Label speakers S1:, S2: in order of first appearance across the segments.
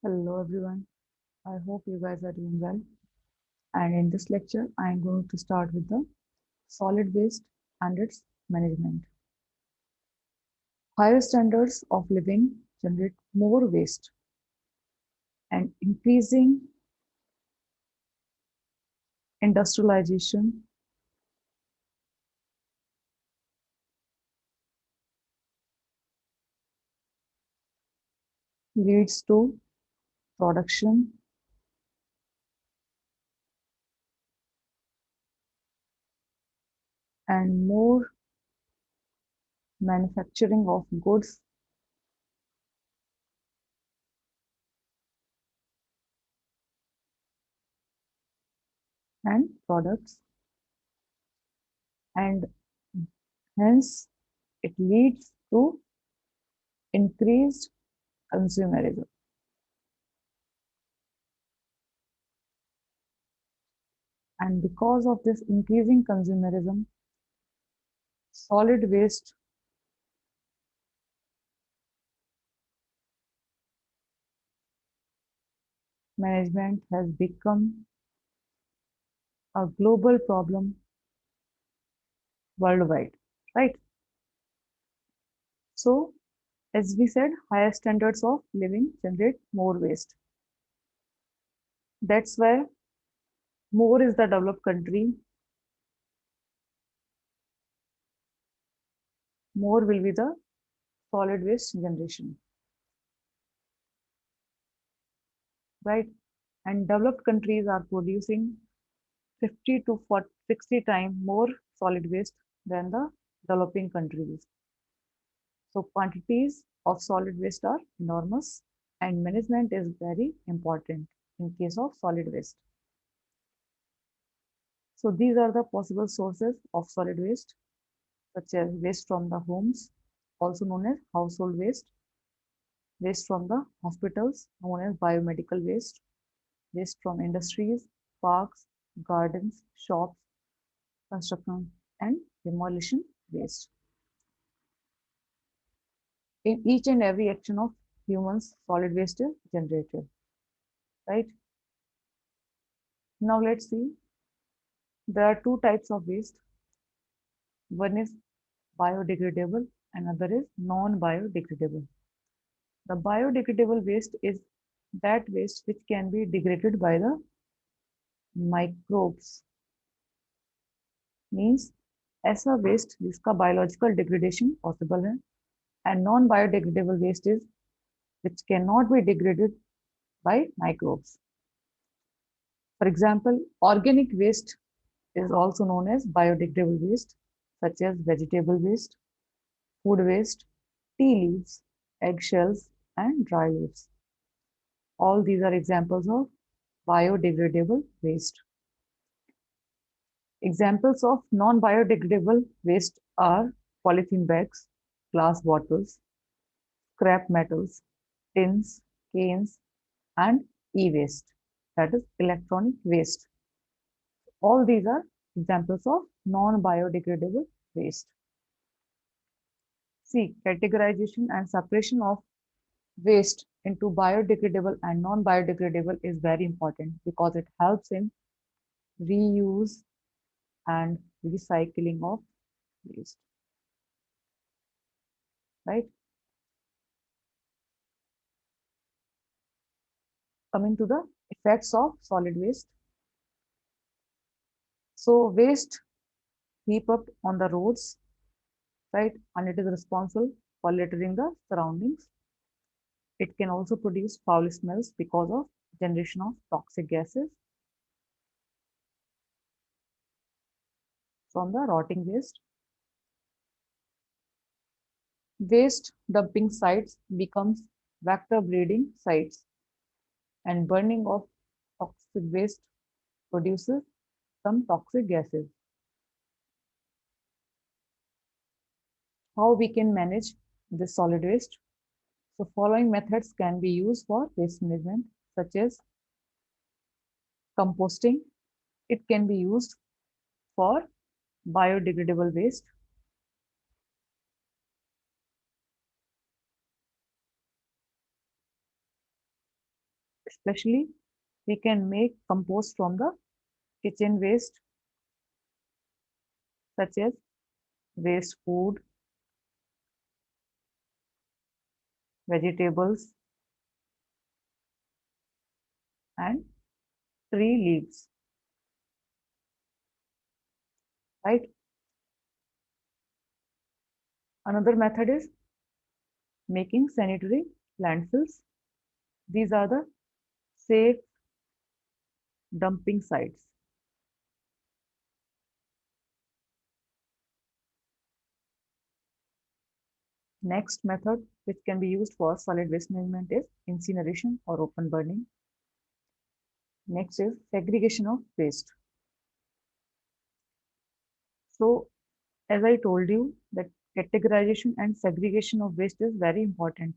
S1: Hello everyone. I hope you guys are doing well. And in this lecture, I am going to start with the solid waste and its management. Higher standards of living generate more waste, and increasing industrialization leads to production and more manufacturing of goods and products, and hence it leads to increased consumerism. And because of this increasing consumerism, solid waste management has become a global problem worldwide, right? So, as we said, higher standards of living generate more waste. That's why more is the developed country, more will be the solid waste generation, right? And developed countries are producing 50 to 40, 60 times more solid waste than the developing countries. So quantities of solid waste are enormous and management is very important in case of solid waste. So these are the possible sources of solid waste, such as waste from the homes, also known as household waste, waste from the hospitals, known as biomedical waste, waste from industries, parks, gardens, shops, construction, and demolition waste. In each and every action of humans, solid waste is generated, right? Now let's see. There are two types of waste. One is biodegradable and other is non-biodegradable. The biodegradable waste is that waste which can be degraded by the microbes. Means ऐसा waste जिसका biological degradation possible है, and non-biodegradable waste is which cannot be degraded by microbes. For example, organic waste is also known as biodegradable waste, such as vegetable waste, food waste, tea leaves, eggshells, and dry leaves. All these are examples of biodegradable waste. Examples of non-biodegradable waste are polythene bags, glass bottles, scrap metals, tins, cans, and e-waste, that is electronic waste. All these are examples of non-biodegradable waste. See, categorization and separation of waste into biodegradable and non-biodegradable is very important because it helps in reuse and recycling of waste, right? Coming to the effects of solid waste. So waste heap up on the roads, right? And it is responsible for littering the surroundings. It can also produce foul smells because of generation of toxic gases from the rotting waste. Waste dumping sites becomes vector breeding sites, and burning of toxic waste produces some toxic gases. How we can manage this solid waste? So following methods can be used for waste management, such as composting. It can be used for biodegradable waste. Especially, we can make compost from the kitchen waste, such as waste food, vegetables, and tree leaves, right? Another method is making sanitary landfills. These are the safe dumping sites. Next method, which can be used for solid waste management, is incineration or open burning. Next is segregation of waste. So, as I told you, that categorization and segregation of waste is very important.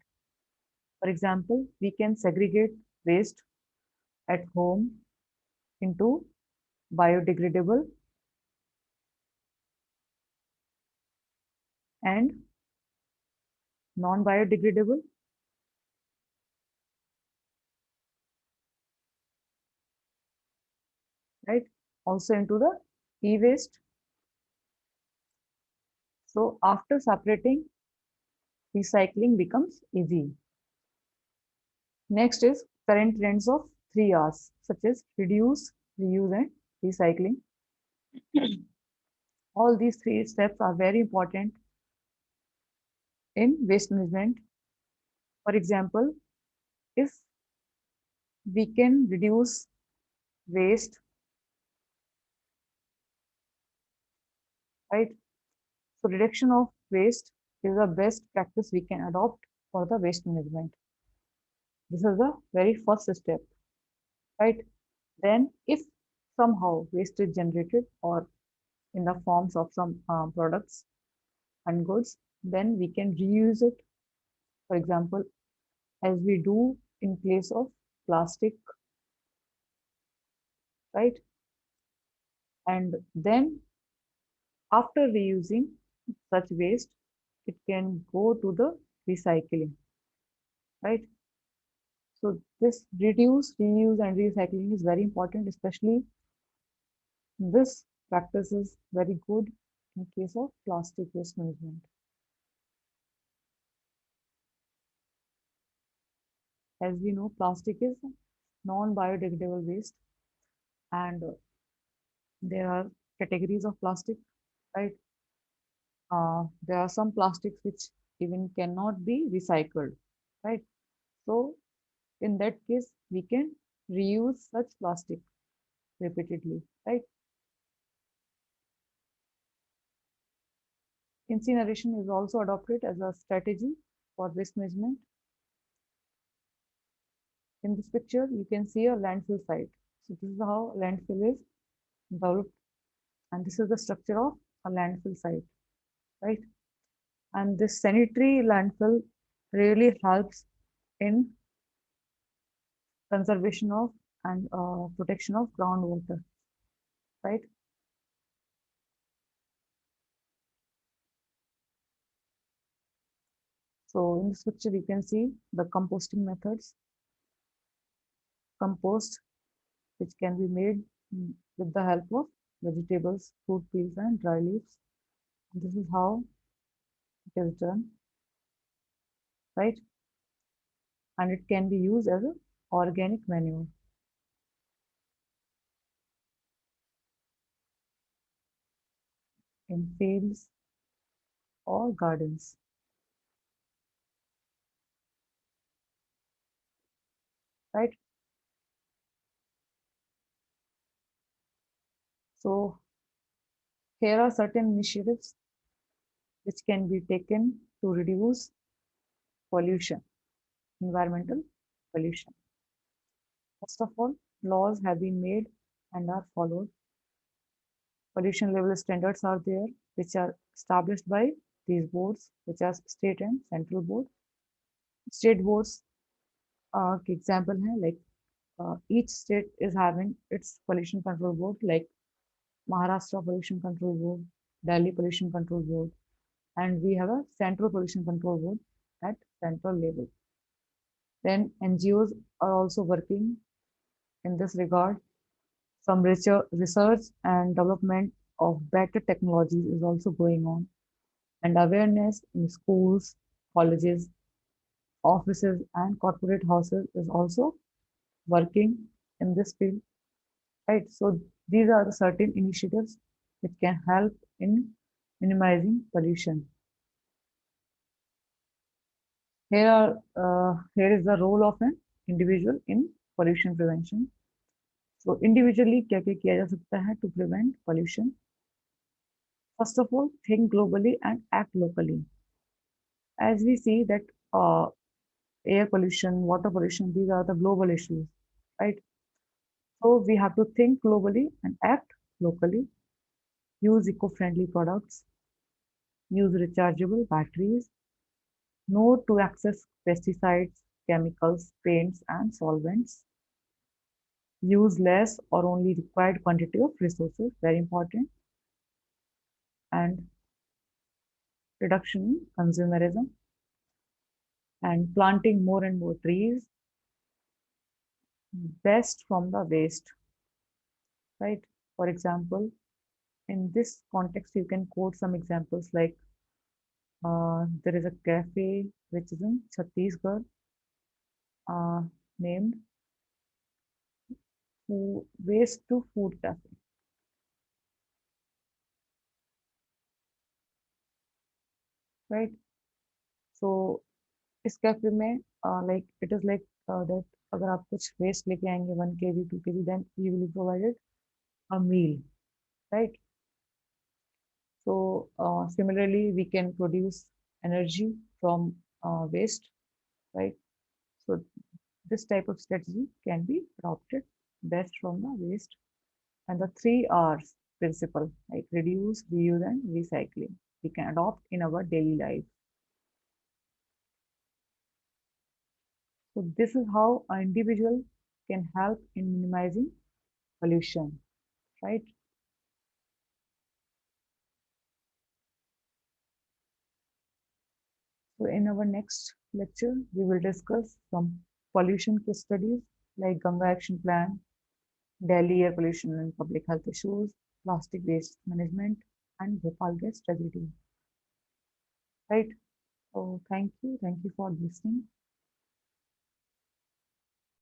S1: For example, we can segregate waste at home into biodegradable and non-biodegradable, right? Also into the e-waste. So after separating, recycling becomes easy. Next is current trends of 3 Rs, such as reduce, reuse, and recycling. All these three steps are very important in waste management. For example, if we can reduce waste, right? So reduction of waste is the best practice we can adopt for the waste management. This is the very first step, right? Then if somehow waste is generated or in the forms of some products and goods, then we can reuse it. For example, as we do in place of plastic, right? And then after reusing such waste, it can go to the recycling, right? So this reduce, reuse, and recycling is very important, especially this practice is very good in case of plastic waste management. As we know, plastic is non-biodegradable waste, and there are categories of plastic, right? There are some plastics which even cannot be recycled, right? So in that case, we can reuse such plastic repeatedly, right? Incineration is also adopted as a strategy for waste management. In this picture, you can see a landfill site. So this is how landfill is developed, and this is the structure of a landfill site, right? And this sanitary landfill really helps in conservation of and protection of groundwater, right? So in this picture, you can see the composting methods. Compost, which can be made with the help of vegetables, fruit peels, and dry leaves. This is how it is done, right? And it can be used as an organic manure in fields or gardens, right? So here are certain initiatives which can be taken to reduce pollution, environmental pollution. First of all, laws have been made and are followed. Pollution level standards are there, which are established by these boards, which are state and central board. State boards के example है like each state is having its pollution control board like Maharashtra Pollution Control Board, Delhi Pollution Control Board, and we have a central pollution control board at central level. Then NGOs are also working in this regard. Some research and development of better technologies is also going on, and awareness in schools, colleges, offices, and corporate houses is also working in this field, right? So these are the certain initiatives which can help in minimizing pollution. Here is the role of an individual in pollution prevention. So individually क्या क्या किया जा सकता है to prevent pollution? First of all, think globally and act locally. As we see that uh, air pollution, water pollution, these are the global issues, right? So we have to think globally and act locally. Use eco-friendly products. Use rechargeable batteries. No to access pesticides, chemicals, paints, and solvents. Use less or only required quantity of resources, very important. And reduction in consumerism and planting more and more trees. Best from the waste, right? For example, in this context, you can quote some examples like there is a cafe which is in Chhattisgarh uh, named Waste to Food Cafe, right? So इस cafe में like it is like that अगर आप कुछ waste लेके आएंगे 1 kg 2 kg then you will be provided a meal, right? So similarly we can produce energy from waste, right? So this type of strategy can be adopted best from the waste. And the 3 R's principle, like reduce, reuse, and recycling, we can adopt in our daily life. So this is how an individual can help in minimizing pollution, right? So in our next lecture, we will discuss some pollution case studies like Ganga Action Plan, Delhi air pollution and public health issues, plastic waste management, and Bhopal gas tragedy, right? So thank you for listening.